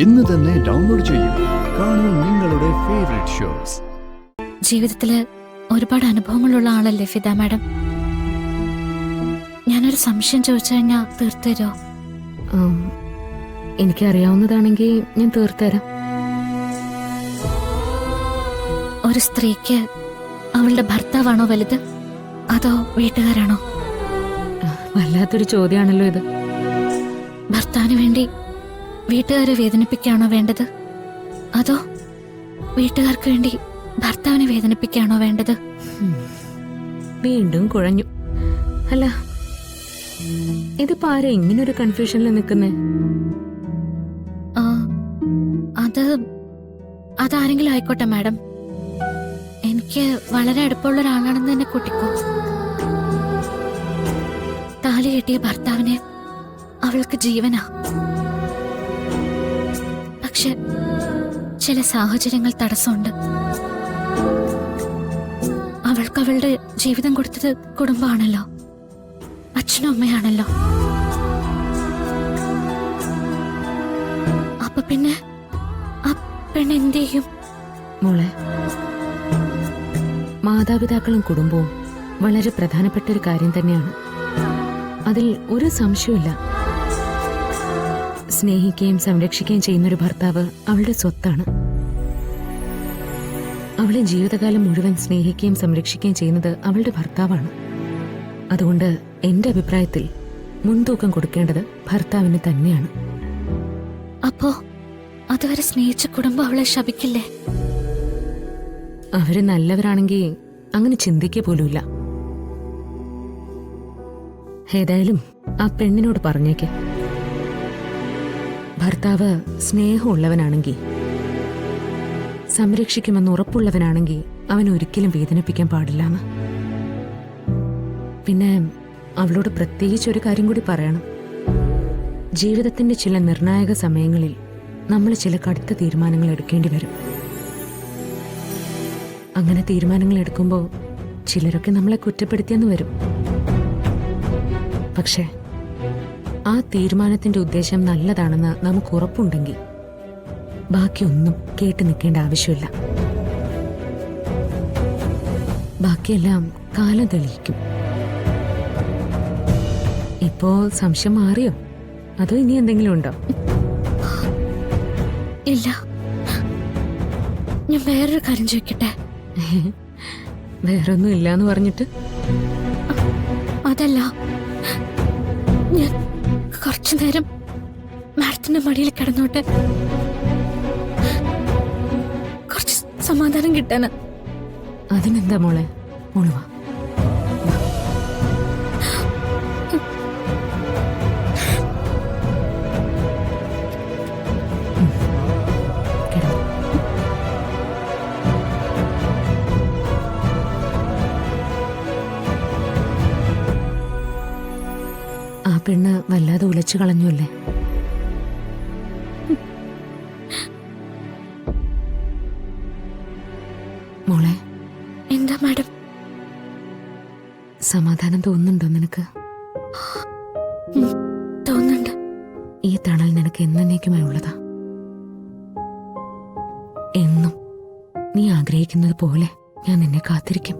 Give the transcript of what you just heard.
ഇന്ന് തന്നെ ഡൗൺലോഡ് ചെയ്യൂ. കാണൂ നിങ്ങളുടെ ഫേവറേറ്റ് ഷോസ്. ജീവിതത്തില് ഒരുപാട് അനുഭവങ്ങളുള്ള ആളല്ലേ ഫിദ മാഡം. ഞാനൊരു സംശയം ചോദിച്ചു കഴിഞ്ഞാൽ തീർത്തരോ? എനിക്കറിയാവുന്നതാണെങ്കിൽ ഞാൻ തീർത്തരാം. ഒരു സ്ത്രീക്ക് അവളുടെ ഭർത്താവാണോ വലുത്, അതോ വീട്ടുകാരാണോ? വല്ലാത്തൊരു ചോദ്യമാണല്ലോ ഇത്. ഭർത്താവിന് വേണ്ടി വീട്ടുകാരെ വേദനിപ്പിക്കുകയാണോ വേണ്ടത്, അതോ വീട്ടുകാർക്ക് വേണ്ടി ഭർത്താവിനെ വേദനിപ്പിക്കുകയാണോ വേണ്ടത്? വീണ്ടും കുഴഞ്ഞു. അല്ല, ഇതിപ്പോ ആരാ ഇങ്ങനൊരു കൺഫ്യൂഷനിൽ നിൽക്കുന്നേ? അതാരെങ്കിലും ആയിക്കോട്ടെ മാഡം, എനിക്ക് വളരെ അടുപ്പമുള്ള ഒരാളാണെന്ന് തന്നെ കൂട്ടിക്കോ. താലി കെട്ടിയ ഭർത്താവിനെ അവൾക്ക് ജീവനാ. പക്ഷെ ചില സാഹചര്യങ്ങൾ തടസ്സമുണ്ട്. അവൾക്ക് അവളുടെ ജീവിതം കൊടുത്തത് കുടുംബമാണല്ലോ, അച്ഛനും അമ്മയാണല്ലോ. അപ്പൊ പിന്നെ ആ പെണ്ണെന്ത് ചെയ്യും? മോളെ, മാതാപിതാക്കളും കുടുംബവും വളരെ പ്രധാനപ്പെട്ട ഒരു കാര്യം തന്നെയാണ്. അതിൽ ഒരു സംശയമില്ല. സ്നേഹിക്കുകയും സംരക്ഷിക്കുകയും ചെയ്യുന്നൊരു ഭർത്താവ് അവളുടെ സ്വത്താണ്. അവളെ ജീവിതകാലം മുഴുവൻ സ്നേഹിക്കുകയും സംരക്ഷിക്കുകയും ചെയ്യുന്നത് അവളുടെ ഭർത്താവാണ്. അതുകൊണ്ട് എന്റെ അഭിപ്രായത്തിൽ മുൻതൂക്കം കൊടുക്കേണ്ടത് ഭർത്താവിന് തന്നെയാണ്. അപ്പോ അതുവരെ സ്നേഹിച്ച കുടുംബം അവളെ ശപിക്കില്ലേ? അവര് നല്ലവരാണെങ്കിൽ അങ്ങനെ ചിന്തിക്കുക പോലുമില്ല. ഏതായാലും ആ പെണ്ണിനോട് പറഞ്ഞേക്ക്, ഭർത്താവ് സ്നേഹമുള്ളവനാണെങ്കിൽ, സംരക്ഷിക്കുമെന്ന് ഉറപ്പുള്ളവനാണെങ്കിൽ അവൻ ഒരിക്കലും വേദനിപ്പിക്കാൻ പാടില്ലെന്ന്. പിന്നെ അവളോട് പ്രത്യേകിച്ച് ഒരു കാര്യം കൂടി പറയണം. ജീവിതത്തിന്റെ ചില നിർണായക സമയങ്ങളിൽ നമ്മൾ ചില കടുത്ത തീരുമാനങ്ങൾ എടുക്കേണ്ടി വരും. അങ്ങനെ തീരുമാനങ്ങൾ എടുക്കുമ്പോൾ ചിലരൊക്കെ നമ്മളെ കുറ്റപ്പെടുത്തിയെന്ന് വരും. പക്ഷേ ആ തീരുമാനത്തിന്റെ ഉദ്ദേശം നല്ലതാണെന്ന് നമുക്ക് ഉറപ്പുണ്ടെങ്കിൽ ബാക്കിയൊന്നും കേട്ടു നിൽക്കേണ്ട ആവശ്യമില്ല. ബാക്കിയെല്ലാം കാലം തെളിയിക്കും. ഇപ്പോ സംശയം മാറിയോ, അതോ ഇനി എന്തെങ്കിലും ഉണ്ടോ? ഇല്ല, ഞാൻ വേറൊരു കാര്യം ചോദിക്കട്ടെ? വേറൊന്നും ഇല്ലാന്ന് പറഞ്ഞിട്ട്? അതല്ല, ഞാൻ കുറച്ചു നേരം മാഡത്തിന്റെ മടിയിൽ കിടന്നോട്ടെ, കുറച്ച് സമാധാനം കിട്ടാന്. അതിനെന്താ മോളെ, മോളുവാ. ആ പെണ്ണ് വല്ലാതെ ഉലച്ചു കളഞ്ഞു അല്ലേ? മോളെ, എന്താ മാഡം? സമാധാനം തോന്നുന്നുണ്ടോ നിനക്ക്? തോന്നുന്നുണ്ട്. ഈ തണൽ നിനക്ക് എന്നേക്കുമായി ഉള്ളതാ. എന്നും നീ ആഗ്രഹിക്കുന്നത് പോലെ ഞാൻ നിന്നെ കാത്തിരിക്കും.